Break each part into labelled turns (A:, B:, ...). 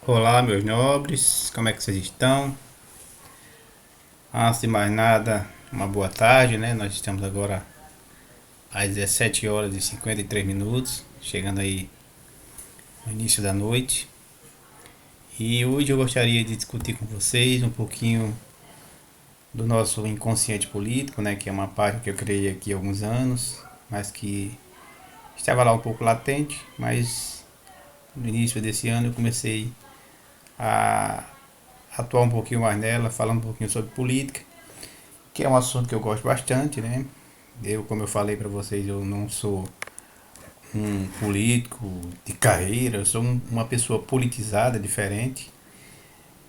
A: Olá, meus nobres, como é que vocês estão? Antes de mais nada, uma boa tarde, né? Nós estamos agora às 17 horas e 53 minutos, chegando aí no início da noite. E hoje eu gostaria de discutir com vocês um pouquinho do nosso inconsciente político, né? Que é uma parte que eu criei aqui há alguns anos, mas que estava lá um pouco latente, mas no início desse ano eu comecei a atuar um pouquinho mais nela, falando um pouquinho sobre política, que é um assunto que eu gosto bastante, né? Como eu falei para vocês, eu não sou um político de carreira, eu sou uma pessoa politizada, diferente.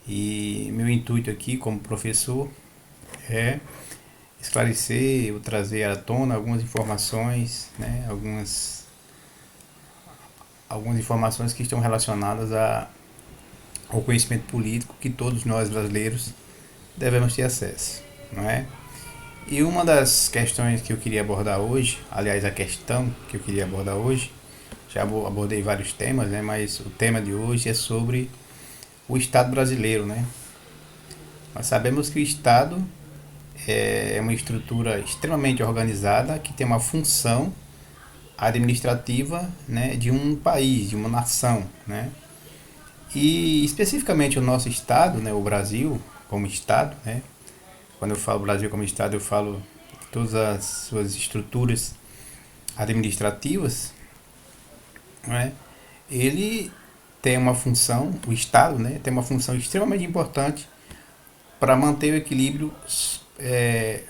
A: E meu intuito aqui, como professor, é esclarecer ou trazer à tona algumas informações, né? Algumas informações que estão relacionadas ao conhecimento político que todos nós brasileiros devemos ter acesso, não é? E uma das questões que eu queria abordar hoje, aliás, a questão que eu queria abordar hoje, já abordei vários temas, né? Mas o tema de hoje é sobre o Estado brasileiro, né? Nós sabemos que o Estado é uma estrutura extremamente organizada que tem uma função administrativa, né, de um país, de uma nação, né? E especificamente o nosso Estado, né, o Brasil como Estado, né? Quando eu falo Brasil como Estado, eu falo todas as suas estruturas administrativas, né? Ele tem uma função, o Estado, né, tem uma função extremamente importante para manter o equilíbrio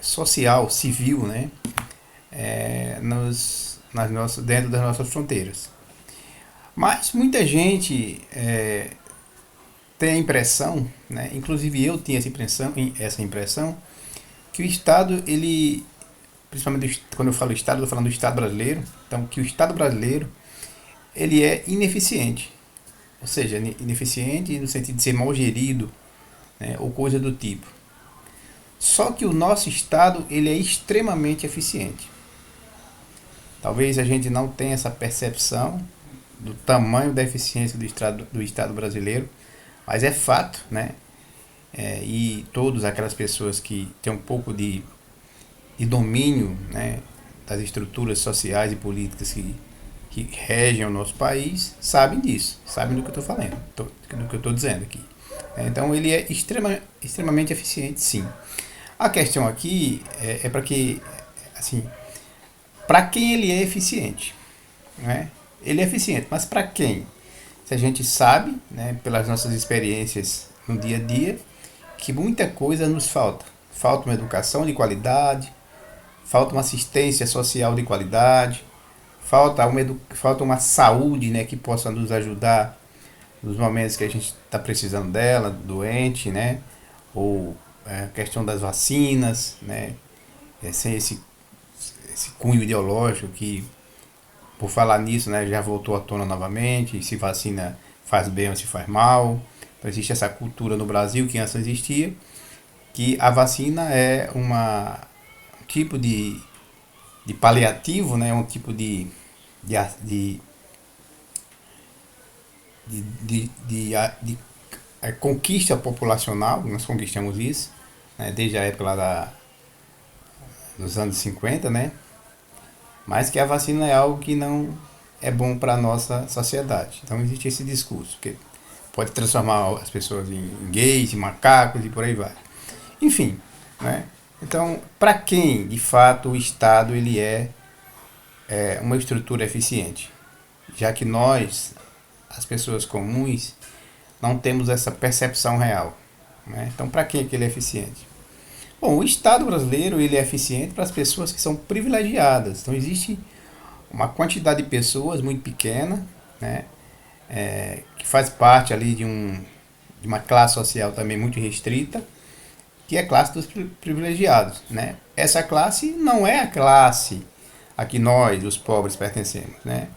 A: social, civil, né, dentro das nossas fronteiras. Mas muita gente tem a impressão, né, inclusive eu tinha essa impressão que o Estado, ele, principalmente quando eu falo Estado, eu estou falando do Estado brasileiro, então que o Estado brasileiro ele é ineficiente, ou seja, ineficiente no sentido de ser mal gerido, né, ou coisa do tipo. Só que o nosso Estado ele é extremamente eficiente. Talvez a gente não tenha essa percepção do tamanho da eficiência do Estado brasileiro, mas é fato, né? E todas aquelas pessoas que têm um pouco de domínio, né, das estruturas sociais e políticas que regem o nosso país sabem disso, sabem do que eu estou falando, do que eu estou dizendo aqui. Então ele é extremamente eficiente, sim. A questão aqui é para que, assim, para quem ele é eficiente, né? Ele é eficiente, mas para quem? Se a gente sabe, né, pelas nossas experiências no dia a dia, que muita coisa nos falta. Falta uma educação de qualidade, falta uma assistência social de qualidade, falta uma saúde, né, que possa nos ajudar nos momentos que a gente está precisando dela, doente, né, ou a questão das vacinas, né, sem esse cunho ideológico que, por falar nisso, né, já voltou à tona novamente, se vacina faz bem ou se faz mal. Então existe essa cultura no Brasil que antes não existia, que a vacina é um tipo de paliativo, né, um tipo de, de, de conquista populacional, nós conquistamos isso, né, desde a época lá dos anos 50, né, mas que a vacina é algo que não é bom para a nossa sociedade. Então existe esse discurso, que pode transformar as pessoas em gays, em macacos e por aí vai. Enfim, né? Então, para quem de fato o Estado ele é uma estrutura eficiente? Já que nós, as pessoas comuns, não temos essa percepção real. Né? Então, para quem é que ele é eficiente? Bom, o Estado brasileiro ele é eficiente para as pessoas que são privilegiadas. Então, existe uma quantidade de pessoas muito pequena, né, que faz parte ali de uma classe social também muito restrita, que é a classe dos privilegiados. Né? Essa classe não é a classe a que nós, os pobres, pertencemos. Né?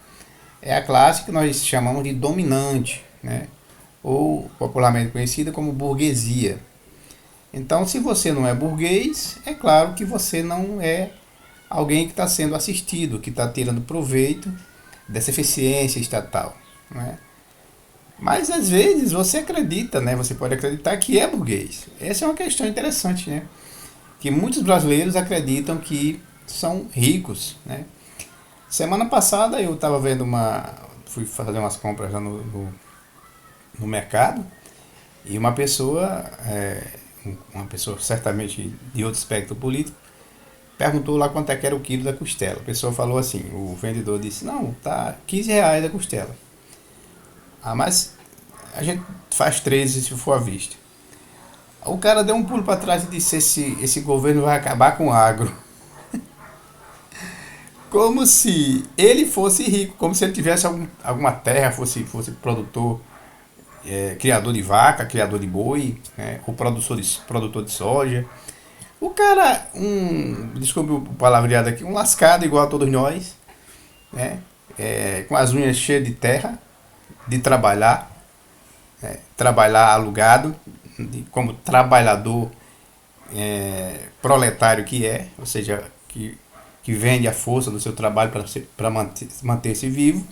A: É a classe que nós chamamos de dominante, né? Ou popularmente conhecida como burguesia. Então, se você não é burguês, é claro que você não é alguém que está sendo assistido, que está tirando proveito dessa eficiência estatal. Né? Mas às vezes você acredita, né? Você pode acreditar que é burguês. Essa é uma questão interessante, né? Que muitos brasileiros acreditam que são ricos, né? Semana passada eu estava vendo fui fazer umas compras lá no mercado e uma pessoa certamente de outro espectro político, perguntou lá quanto é que era o quilo da costela. A pessoa falou assim, o vendedor disse, não, tá R$ 15 a costela. Ah, mas a gente faz 13 se for à vista. O cara deu um pulo para trás e disse, esse governo vai acabar com o agro. Como se ele fosse rico, como se ele tivesse alguma terra, fosse produtor, criador de vaca, criador de boi, né, ou produtor de soja. O cara, desculpe o palavreado aqui, um lascado igual a todos nós, né, com as unhas cheias de terra, de trabalhar, trabalhar alugado, como trabalhador proletário que é, ou seja, que vende a força do seu trabalho para manter-se vivo.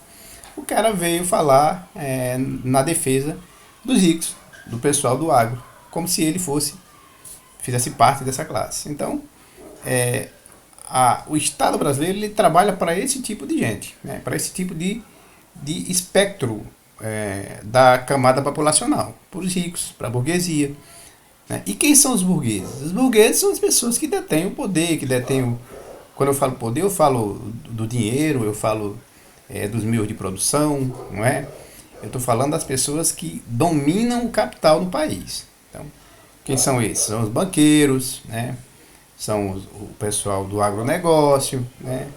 A: O cara veio falar na defesa dos ricos, do pessoal do agro, como se ele fizesse parte dessa classe. Então, o Estado brasileiro ele trabalha para esse tipo de gente, né? Para esse tipo de espectro da camada populacional, para os ricos, para a burguesia. Né? E quem são os burgueses? Os burgueses são as pessoas que detêm o poder, que detêm o. Quando eu falo poder, eu falo do dinheiro, eu falo dos meios de produção, não é? Eu estou falando das pessoas que dominam o capital do país. Então, quem são esses? São os banqueiros, né? São o pessoal do agronegócio, né?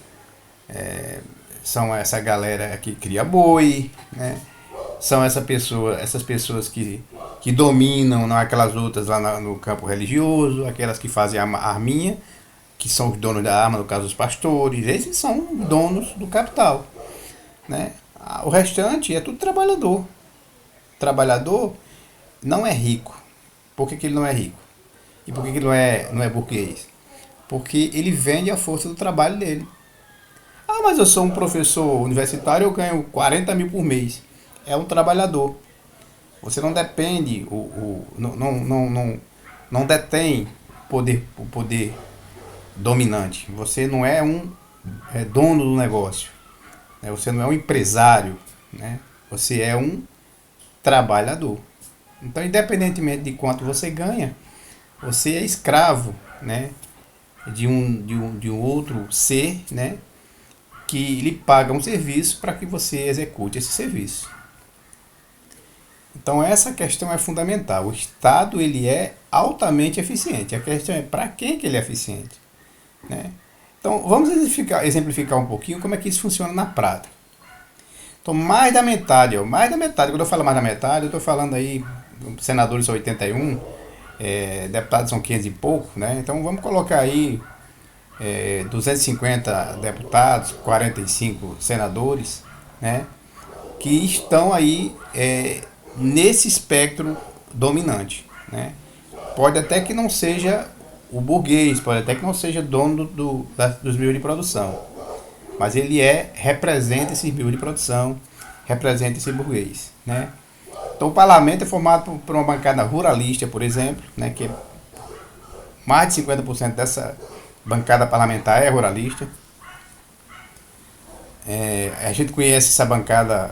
A: São essa galera que cria boi, né? São essas pessoas que dominam aquelas lutas lá no campo religioso, aquelas que fazem a arminha, que são os donos da arma, no caso os pastores, esses são donos do capital. Né? O restante é tudo trabalhador. Trabalhador não é rico. Por que ele não é rico? E por que ele não é burguês? Porque ele vende a força do trabalho dele. Ah, mas eu sou um professor universitário, eu ganho 40 mil por mês. É um trabalhador. Você não depende, não detém o poder dominante. Você não é dono do negócio. Né? Você não é um empresário. Né? Você é um trabalhador. Então, independentemente de quanto você ganha, você é escravo, né? de um outro ser, né? Que lhe paga um serviço para que você execute esse serviço. Então essa questão é fundamental. O Estado ele é altamente eficiente. A questão é para quem que ele é eficiente. Né? Então vamos exemplificar um pouquinho como é que isso funciona na prática. Então mais da metade, quando eu falo mais da metade, eu estou falando aí, senadores são 81, deputados são 500 e pouco, né? Então vamos colocar aí 250 deputados, 45 senadores, né? Que estão aí nesse espectro dominante. Né? Pode até que não seja o burguês, pode até que não seja dono dos meios de produção, mas ele representa esse meio de produção, representa esse burguês. Né? Então o parlamento é formado por uma bancada ruralista, por exemplo, né, que mais de 50% dessa bancada parlamentar é ruralista. A gente conhece essa bancada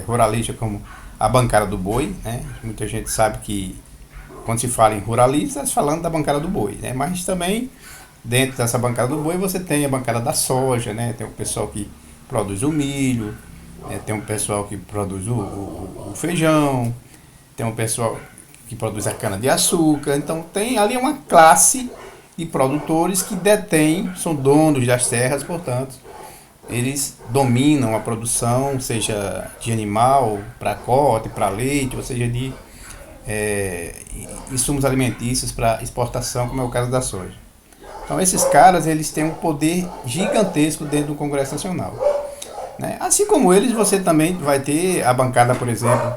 A: ruralista como a bancada do boi, né? Muita gente sabe que quando se fala em ruralista, está falando da bancada do boi, né? Mas também dentro dessa bancada do boi você tem a bancada da soja, né? Tem o pessoal que produz o milho, tem um pessoal que produz o feijão, tem um pessoal que produz a cana de açúcar. Então tem ali uma classe de produtores que são donos das terras, portanto eles dominam a produção, seja de animal, para corte, para leite, ou seja, de insumos alimentícios para exportação, como é o caso da soja. Então esses caras eles têm um poder gigantesco dentro do Congresso Nacional. Né? Assim como eles, você também vai ter a bancada, por exemplo,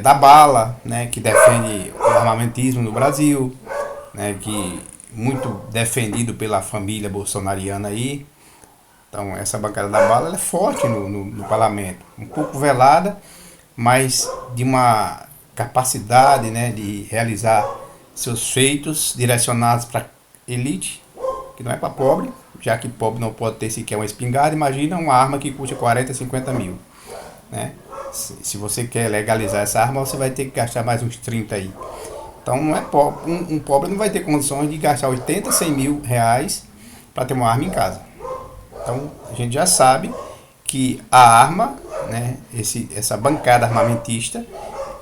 A: da bala, né, que defende o armamentismo no Brasil, né, que muito defendido pela família bolsonariana aí. Então essa bancada da bala ela é forte no parlamento, um pouco velada, mas de uma capacidade, né, de realizar seus feitos direcionados para elite, que não é para pobre, já que pobre não pode ter sequer uma espingarda. Imagina uma arma que custa 40, 50 mil, né? Se você quer legalizar essa arma, você vai ter que gastar mais uns 30 aí. Então não é pobre, um pobre não vai ter condições de gastar 80, 100 mil reais para ter uma arma em casa. Então a gente já sabe que a arma, né, essa bancada armamentista,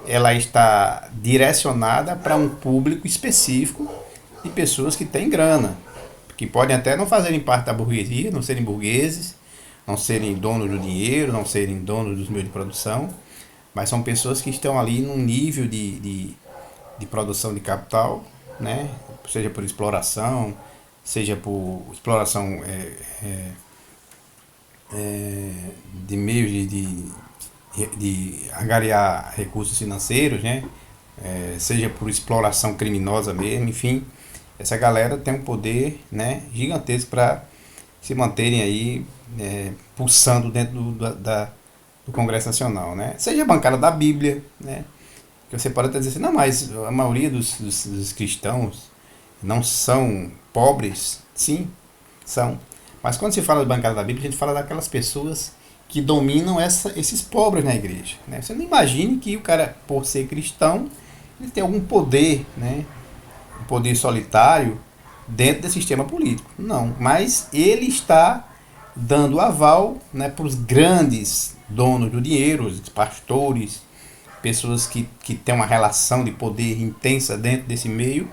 A: ela está direcionada para um público específico de pessoas que têm grana, que podem até não fazerem parte da burguesia, não serem burgueses, não serem donos do dinheiro, não serem donos dos meios de produção, mas são pessoas que estão ali num nível de produção de capital, né? Seja por exploração, seja por exploração de meios de angariar recursos financeiros, né? Seja por exploração criminosa mesmo, enfim, essa galera tem um poder, né, gigantesco para se manterem aí pulsando dentro do Congresso Nacional, né? Seja a bancada da Bíblia, né? Que você pode até dizer assim, não, mas a maioria dos cristãos não são pobres. Sim, são. Mas quando se fala de bancada da Bíblia, a gente fala daquelas pessoas que dominam esses pobres na igreja, né? Você não imagine que o cara, por ser cristão, ele tem algum poder, né? Um poder solitário dentro desse sistema político. Não, mas ele está dando aval, né, para os grandes donos do dinheiro, os pastores, pessoas que têm uma relação de poder intensa dentro desse meio,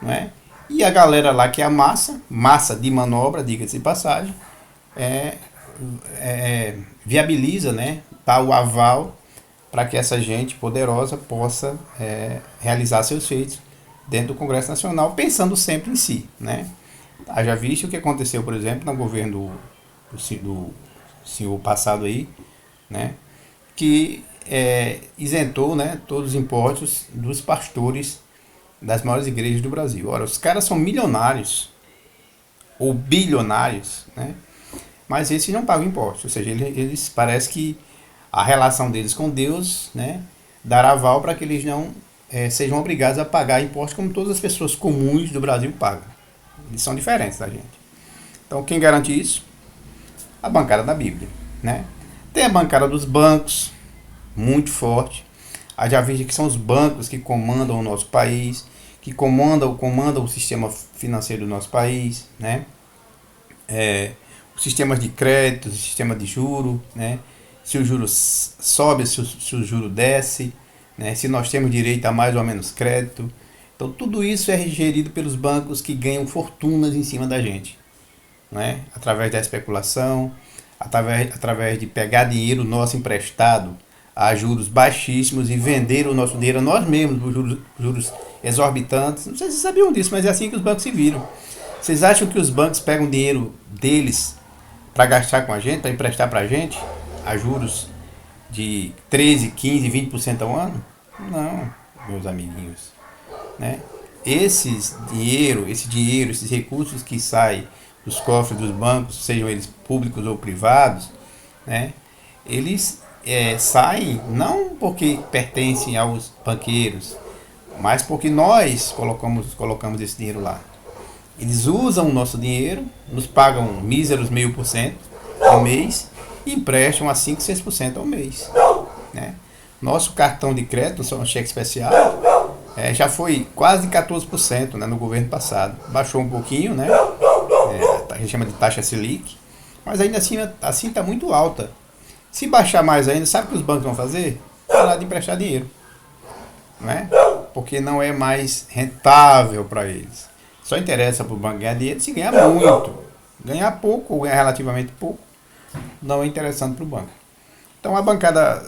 A: não é? E a galera lá que é a massa de manobra, diga-se de passagem, viabiliza, né, dá o aval para que essa gente poderosa possa realizar seus feitos dentro do Congresso Nacional, pensando sempre em si, né? Haja visto o que aconteceu, por exemplo, no governo do senhor passado aí, né? Que isentou, né, todos os impostos dos pastores das maiores igrejas do Brasil. Ora, os caras são milionários ou bilionários, né? Mas esses não pagam impostos, ou seja, eles parece que a relação deles com Deus, né, dará aval para que eles não sejam obrigados a pagar impostos como todas as pessoas comuns do Brasil pagam. Eles são diferentes da gente. Então, quem garante isso? A bancada da Bíblia, né? Tem a bancada dos bancos, muito forte. Já visto que são os bancos que comandam o nosso país, que comandam o sistema financeiro do nosso país, né? Os sistemas de crédito, o sistema de juro, né? Se o juro sobe, se o juro desce, né? Se nós temos direito a mais ou menos crédito. Então tudo isso é gerido pelos bancos que ganham fortunas em cima da gente, né? Através da especulação, através de pegar dinheiro nosso emprestado a juros baixíssimos e vender o nosso dinheiro a nós mesmos por juros exorbitantes. Não sei se vocês sabiam disso, mas é assim que os bancos se viram. Vocês acham que os bancos pegam dinheiro deles para gastar com a gente, para emprestar para a gente, a juros de 13, 15, 20% ao ano? Não, meus amiguinhos, né? Esse dinheiro, esses recursos que saem dos cofres dos bancos, sejam eles públicos ou privados, né? Eles saem não porque pertencem aos banqueiros, mas porque nós colocamos esse dinheiro lá. Eles usam o nosso dinheiro, nos pagam míseros 0,5% ao mês e emprestam a 5, 6% ao mês, né? Nosso cartão de crédito, só um cheque especial, já foi quase 14%, né, no governo passado. Baixou um pouquinho, né? A gente chama de taxa Selic, mas ainda assim está muito alta. Se baixar mais ainda, sabe o que os bancos vão fazer? Parar de emprestar dinheiro, né? Porque não é mais rentável para eles. Só interessa para o banco ganhar dinheiro se ganhar muito. Ganhar pouco ou ganhar relativamente pouco não é interessante para o banco. Então a bancada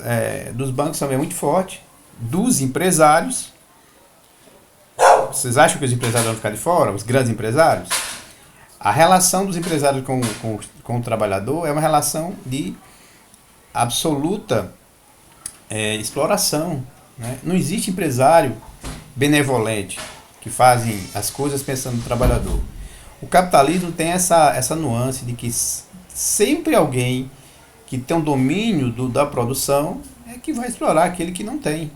A: dos bancos também é muito forte, dos empresários. Vocês acham que os empresários vão ficar de fora? Os grandes empresários? A relação dos empresários com o trabalhador é uma relação de absoluta exploração, né? Não existe empresário benevolente que fazem as coisas pensando no trabalhador. O capitalismo tem essa nuance de que sempre alguém que tem um domínio da produção que vai explorar aquele que não tem.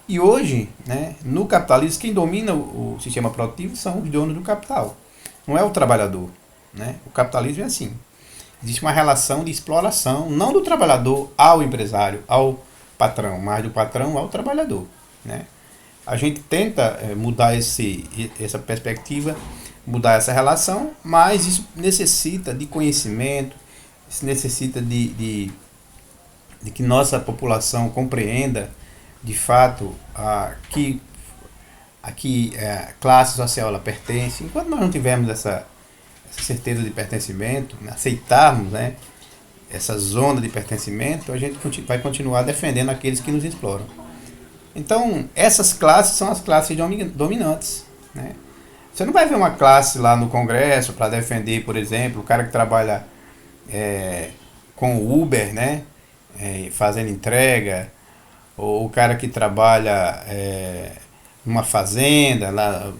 A: E hoje, né, no capitalismo, quem domina o sistema produtivo são os donos do capital, não é o trabalhador. Né? O capitalismo é assim. Existe uma relação de exploração, não do trabalhador ao empresário, ao patrão, mas do patrão ao trabalhador. Né? A gente tenta mudar essa perspectiva, mudar essa relação, mas isso necessita de conhecimento, isso necessita de que nossa população compreenda de fato a que classe social ela pertence. Enquanto nós não tivermos essa certeza de pertencimento, né, aceitarmos, né, essa zona de pertencimento, a gente vai continuar defendendo aqueles que nos exploram. Então, essas classes são as classes dominantes. Né? Você não vai ver uma classe lá no Congresso para defender, por exemplo, o cara que trabalha com Uber, né, fazendo entrega, ou o cara que trabalha numa fazenda, lá,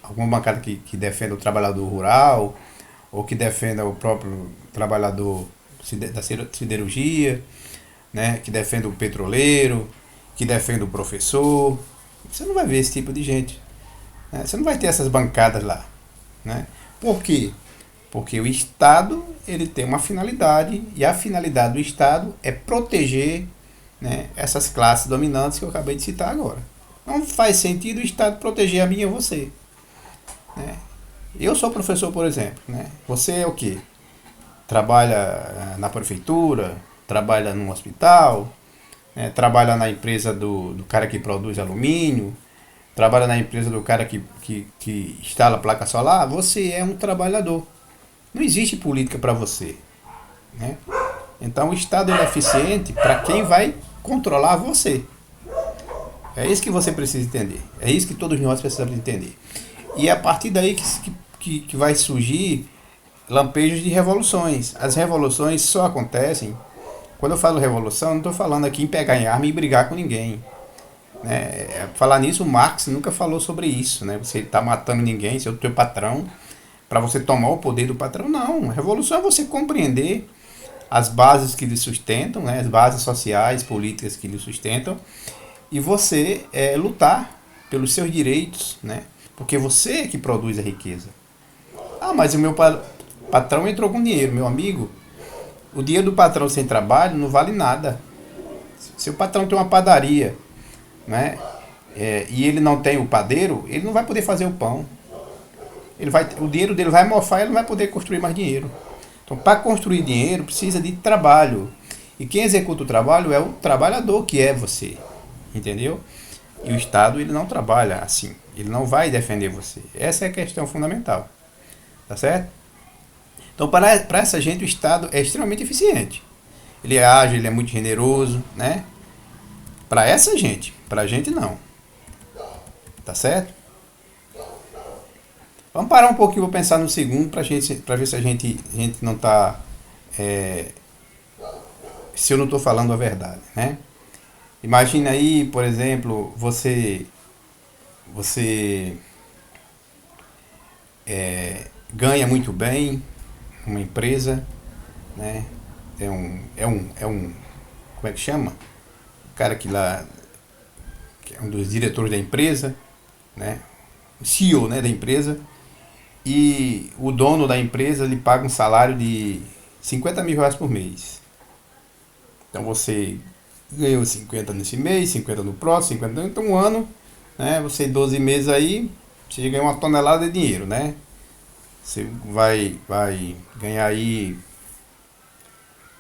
A: alguma bancada que defenda o trabalhador rural, ou que defenda o próprio trabalhador da siderurgia, né, que defenda o petroleiro, que defenda o professor. Você não vai ver esse tipo de gente. Né? Você não vai ter essas bancadas lá. Né? Por quê? Porque o Estado ele tem uma finalidade, e a finalidade do Estado é proteger, né, essas classes dominantes que eu acabei de citar agora. Não faz sentido o Estado proteger a mim e você. Né? Eu sou professor, por exemplo. Né? Você é o quê? Trabalha na prefeitura, trabalha num hospital, né? Trabalha na empresa do cara que produz alumínio, trabalha na empresa do cara que instala placa solar. Você é um trabalhador. Não existe política para você. Né? Então o Estado é eficiente para quem vai controlar você. É isso que você precisa entender. É isso que todos nós precisamos entender. E é a partir daí que vai surgir lampejos de revoluções. As revoluções só acontecem. Quando eu falo revolução, não estou falando aqui em pegar em arma e brigar com ninguém. Né? Falar nisso, o Marx nunca falou sobre isso. Né? Você está matando ninguém, você é o teu patrão, para você tomar o poder do patrão. Não. A revolução é você compreender as bases que lhe sustentam, né? As bases sociais, políticas que lhe sustentam, e você lutar pelos seus direitos, né? Porque você é que produz a riqueza. Ah, mas o meu patrão entrou com dinheiro, meu amigo. O dinheiro do patrão sem trabalho não vale nada. Se o patrão tem uma padaria, né, e ele não tem o padeiro, ele não vai poder fazer o pão. O dinheiro dele vai mofar e ele não vai poder construir mais dinheiro. Então, para construir dinheiro, precisa de trabalho. E quem executa o trabalho é o trabalhador, que é você. Entendeu? E o Estado, ele não trabalha assim. Ele não vai defender você. Essa é a questão fundamental. Tá certo? Então, para essa gente, o Estado é extremamente eficiente. Ele é ágil, ele é muito generoso, né? Para essa gente. Para a gente, não. Tá certo? Vamos parar um pouquinho, vou pensar no segundo, para ver se a gente não está... se eu não estou falando a verdade, né? Imagina aí, por exemplo, você ganha muito bem uma empresa, né? Como é que chama? O cara que é um dos diretores da empresa, né? O CEO, né, da empresa, e o dono da empresa lhe paga um salário de 50 mil reais por mês. Então você ganhou 50 nesse mês, 50 no próximo, 50 então um ano, né? Você 12 meses aí, você ganha uma tonelada de dinheiro, né? Você vai ganhar aí,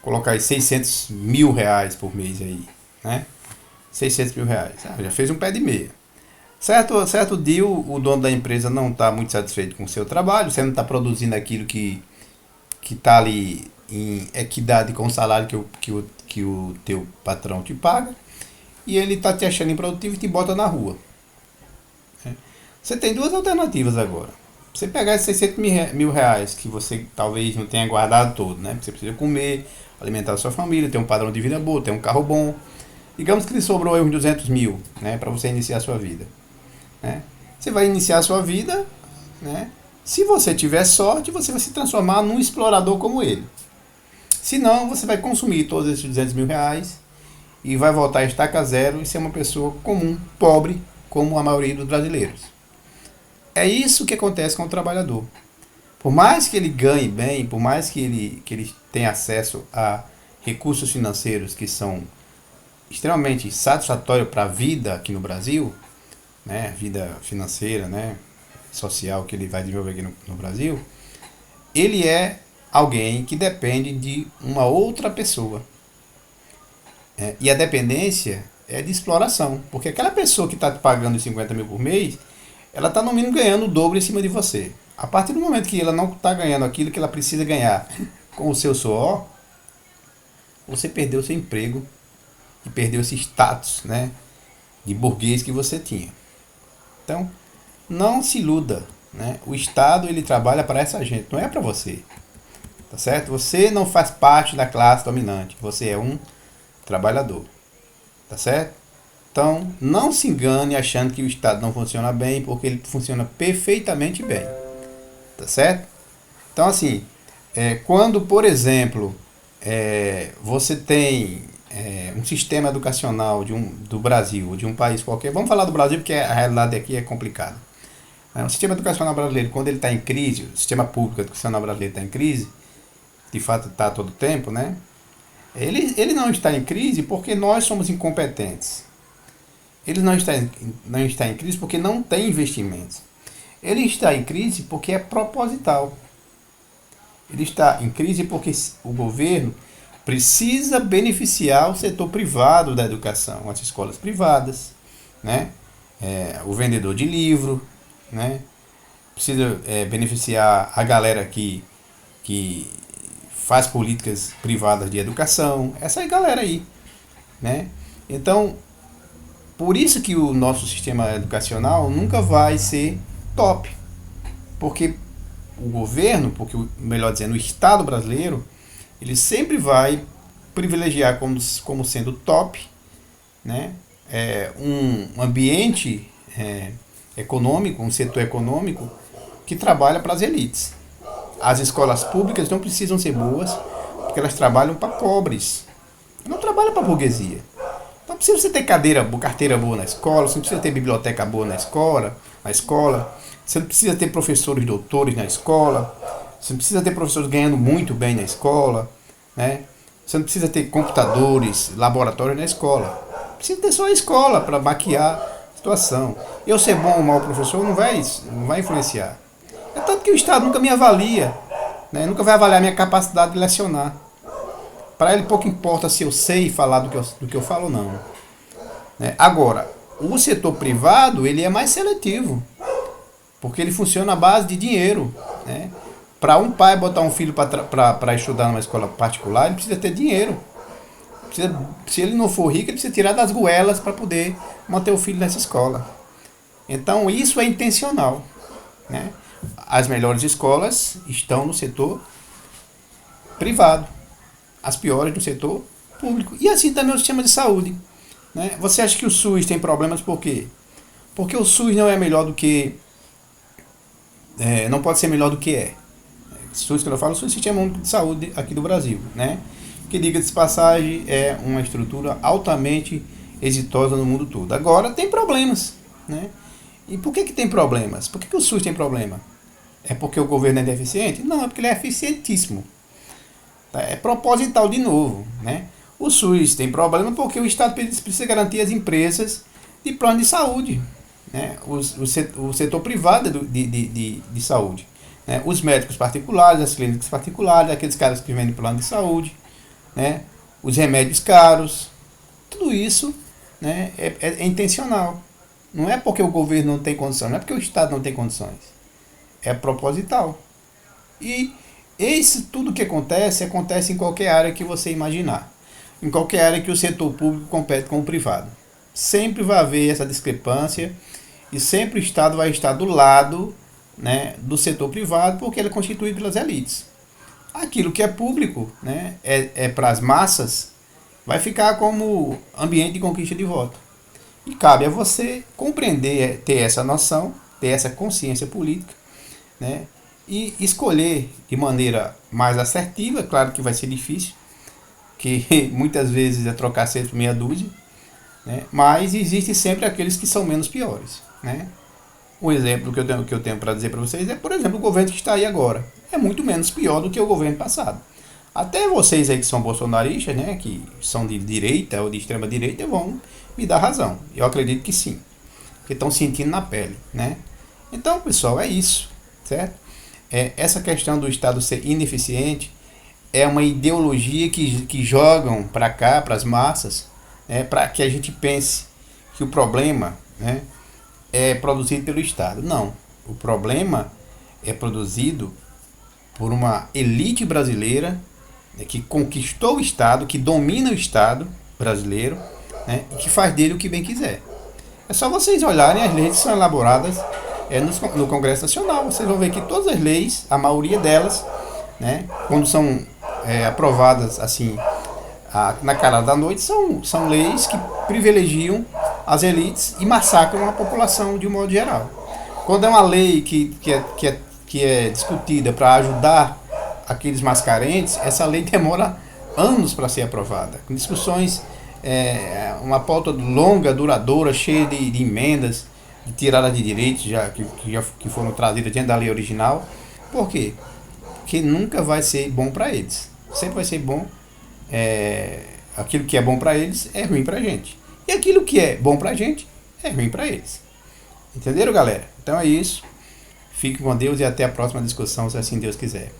A: colocar aí 600 mil reais por mês aí, né? 600 mil reais. Já fez um pé de meia. Certo dia o dono da empresa não está muito satisfeito com o seu trabalho, você não está produzindo aquilo que está ali em equidade com o salário que o teu patrão te paga, e ele está te achando improdutivo e te bota na rua. Você tem duas alternativas agora. Você pegar esses 600 mil reais que você talvez não tenha guardado todo, né? Porque você precisa comer, alimentar a sua família, ter um padrão de vida bom, ter um carro bom. Digamos que lhe sobrou aí uns 200 mil, né? Para você iniciar a sua vida. Né? Você vai iniciar a sua vida, né? Se você tiver sorte, você vai se transformar num explorador como ele. Se não, você vai consumir todos esses 200 mil reais e vai voltar a estaca zero e ser uma pessoa comum, pobre, como a maioria dos brasileiros. É isso que acontece com o trabalhador. Por mais que ele ganhe bem, por mais que ele tenha acesso a recursos financeiros que são extremamente satisfatórios para a vida aqui no Brasil, né, vida financeira, né, social que ele vai desenvolver aqui no Brasil, ele é alguém que depende de uma outra pessoa. E a dependência é de exploração, porque aquela pessoa que está te pagando 50 mil por mês, ela está no mínimo ganhando o dobro em cima de você. A partir do momento que ela não está ganhando aquilo que ela precisa ganhar com o seu suor, você perdeu seu emprego e perdeu esse status, né, de burguês que você tinha. Então, não se iluda, né? O Estado ele trabalha para essa gente, não é para você, tá certo? Você não faz parte da classe dominante, você é um trabalhador, tá certo? Então, não se engane achando que o Estado não funciona bem, porque ele funciona perfeitamente bem, tá certo? Então, assim, quando, por exemplo, você tem um sistema educacional do Brasil, de um país qualquer, vamos falar do Brasil porque a realidade aqui é complicada. O sistema educacional brasileiro, quando ele está em crise, o sistema público educacional brasileiro está em crise, de fato está todo tempo, né? Ele não está em crise porque nós somos incompetentes. Ele não está em crise porque não tem investimentos. Ele está em crise porque é proposital. Ele está em crise porque o governo precisa beneficiar o setor privado da educação, as escolas privadas, né? O vendedor de livro, né? Precisa beneficiar a galera que faz políticas privadas de educação, essa galera aí, né? Então, por isso que o nosso sistema educacional nunca vai ser top, porque o governo, porque melhor dizendo, o Estado brasileiro, ele sempre vai privilegiar como sendo top, né? Um ambiente econômico, um setor econômico que trabalha para as elites. As escolas públicas não precisam ser boas, porque elas trabalham para pobres, não trabalham para a burguesia. Não precisa você ter carteira boa na escola, você não precisa ter biblioteca boa na escola, você não precisa ter professores doutores na escola, você não precisa ter professores ganhando muito bem na escola, né? Você não precisa ter computadores, laboratórios na escola. Precisa ter só a escola para maquiar a situação. Eu ser bom ou mau professor não vai influenciar. É tanto que o Estado nunca me avalia, né? Nunca vai avaliar minha capacidade de lecionar. Para ele pouco importa se eu sei falar do que eu falo ou não, né? Agora, o setor privado ele é mais seletivo, porque ele funciona à base de dinheiro, né? Para um pai botar um filho para estudar numa escola particular, ele precisa ter dinheiro. Se ele não for rico, ele precisa tirar das goelas para poder manter o filho nessa escola. Então, isso é intencional, né? As melhores escolas estão no setor privado, as piores no setor público. E assim também o sistema de saúde, né? Você acha que o SUS tem problemas por quê? Porque o SUS não é melhor do que... não pode ser melhor do que é. SUS, quando eu falo, SUS é o Sistema Único de Saúde aqui do Brasil, né? Que, diga-se de passagem, é uma estrutura altamente exitosa no mundo todo. Agora, tem problemas, né? E por que tem problemas? Por que o SUS tem problema? É porque o governo é deficiente? Não, é porque ele é eficientíssimo. É proposital de novo, né? O SUS tem problema porque o Estado precisa garantir as empresas de plano de saúde, né? O setor privado de saúde, né? Os médicos particulares, as clínicas particulares, aqueles caras que vendem plano de saúde, né? Os remédios caros, tudo isso, né, é intencional. Não é porque o governo não tem condição, não é porque o Estado não tem condições. É proposital. E tudo que acontece em qualquer área que você imaginar. Em qualquer área que o setor público compete com o privado. Sempre vai haver essa discrepância e sempre o Estado vai estar do lado, né, do setor privado, porque ele é constituído pelas elites. Aquilo que é público, né, é para as massas, vai ficar como ambiente de conquista de voto. E cabe a você compreender, ter essa noção, ter essa consciência política, né, e escolher de maneira mais assertiva, claro que vai ser difícil, que muitas vezes é trocar sempre meia dúzia, né? Mas existem sempre aqueles que são menos piores, né? Um exemplo que eu tenho para dizer para vocês é, por exemplo, o governo que está aí agora. É muito menos pior do que o governo passado. Até vocês aí que são bolsonaristas, né, que são de direita ou de extrema direita, vão me dar razão. Eu acredito que sim, porque estão sentindo na pele, né? Então, pessoal, é isso, certo? Essa questão do Estado ser ineficiente é uma ideologia que jogam para cá, para as massas, para que a gente pense que o problema, né, é produzido pelo Estado. Não. O problema é produzido por uma elite brasileira, né, que conquistou o Estado, que domina o Estado brasileiro, né, e que faz dele o que bem quiser. É só vocês olharem as leis que são elaboradas no Congresso Nacional. Vocês vão ver que todas as leis, a maioria delas, né, quando são aprovadas assim na cara da noite, são leis que privilegiam as elites e massacram a população de um modo geral. Quando é uma lei que é discutida para ajudar aqueles mais carentes, essa lei demora anos para ser aprovada, com discussões, uma pauta longa, duradoura, cheia de emendas, de tirada de direitos que foram trazidas dentro da lei original. Por quê? Porque nunca vai ser bom para eles. Sempre vai ser bom. Aquilo que é bom para eles é ruim para a gente. E aquilo que é bom para a gente é ruim para eles. Entenderam, galera? Então é isso. Fique com Deus e até a próxima discussão, se assim Deus quiser.